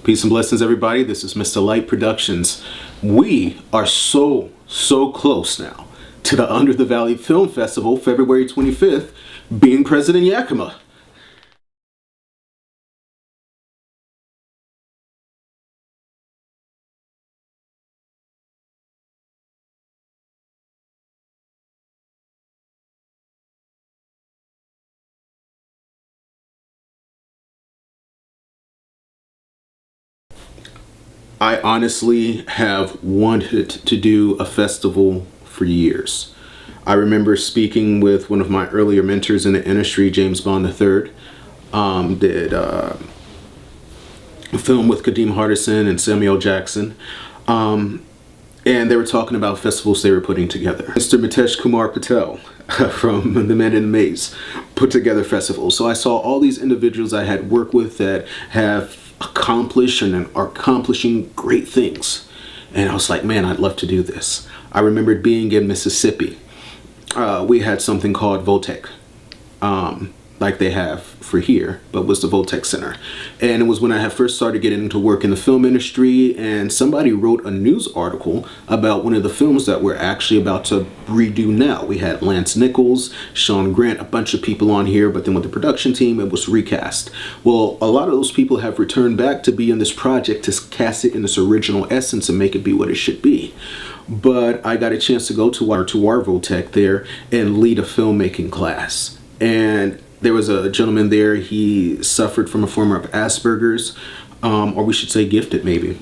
Peace and blessings, everybody. This is Mr. Light Productions. We are so close now to the Under the Valley Film Festival, February 25th, being present in Yakima. I honestly have wanted to do a festival for years. I remember speaking with one of my earlier mentors in the industry, James Bond III. Did a film with Kadeem Hardison and Samuel Jackson. And they were talking about festivals they were putting together. Mr. Mitesh Kumar Patel from The Man in the Maze put together festivals. So I saw all these individuals I had worked with that have accomplished and are accomplishing great things. And I was like, man, I'd love to do this. I remembered being in Mississippi. We had something called Votech, like they have for here, but was the Votech Center. And it was when I had first started getting into work in the film industry, and somebody wrote a news article about one of the films that we're actually about to redo now. We had Lance Nichols, Sean Grant, a bunch of people on here, but then with the production team, it was recast. Well, a lot of those people have returned back to be in this project to cast it in its original essence and make it be what it should be. But I got a chance to go to our Votech there and lead a filmmaking class. And there was a gentleman there, he suffered from a form of Asperger's, or we should say gifted maybe.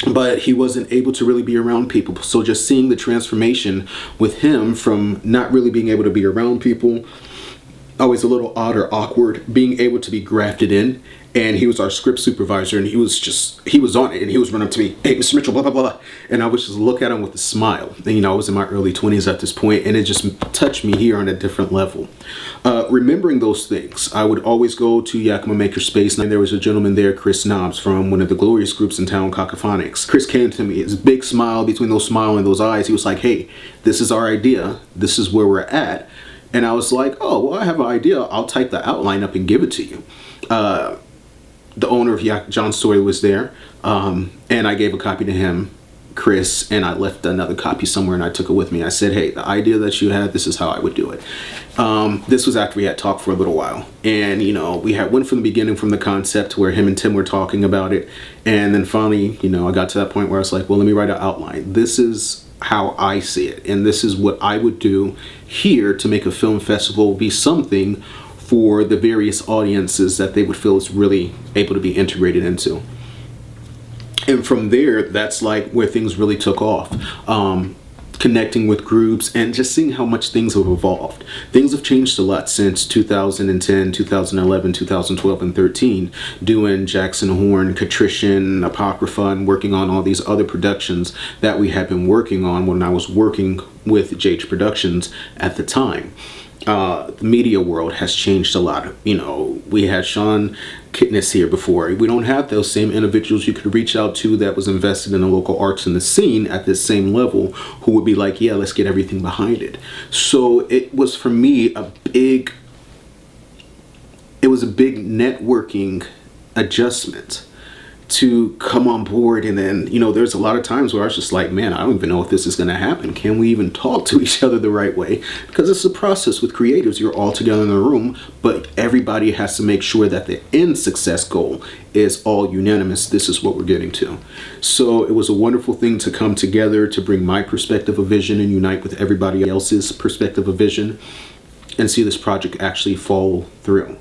But he wasn't able to really be around people. So just seeing the transformation with him from not really being able to be around people, always a little odd or awkward, being able to be grafted in. And he was our script supervisor, and he was on it, and he was running up to me, hey, Mr. Mitchell, blah, blah, blah. And I would just look at him with a smile. And, you know, I was in my early 20s at this point, and it just touched me here on a different level. Remembering those things, I would always go to Yakima Makerspace, and there was a gentleman there, Chris Knobs, from one of the glorious groups in town, Cacophonics. Chris came to me, his big smile, between those smile and those eyes, he was like, hey, this is our idea, this is where we're at. And I was like, oh, well, I have an idea, I'll type the outline up and give it to you. The owner of John Story was there, and I gave a copy to him, Chris, and I left another copy somewhere, and I took it with me. I said, hey, the idea that you had, this is how I would do it. This was after we had talked for a little while, and you know, we had went from the beginning, from the concept where him and Tim were talking about it, and then finally, you know, I got to that point where I was like, well, let me write an outline. This is how I see it, and this is what I would do here to make a film festival be something for the various audiences that they would feel is really able to be integrated into. And from there, that's like where things really took off. Connecting with groups and just seeing how much things have evolved. Things have changed a lot since 2010, 2011, 2012, and 13, doing Jackson Horn, Catrician, Apocrypha, and working on all these other productions that we had been working on when I was working with JH Productions at the time. The media world has changed a lot. You know, we had Sean Kitness here before. We don't have those same individuals you could reach out to that was invested in the local arts and the scene at this same level, who would be like, yeah, let's get everything behind it. So it was, for me, a big networking adjustment to come on board. And then, you know, there's a lot of times where I was just like, man, I don't even know if this is going to happen. Can we even talk to each other the right way? Because it's a process with creatives. You're all together in the room, but everybody has to make sure that the end success goal is all unanimous. This is what we're getting to. So it was a wonderful thing to come together, to bring my perspective of vision and unite with everybody else's perspective of vision and see this project actually fall through.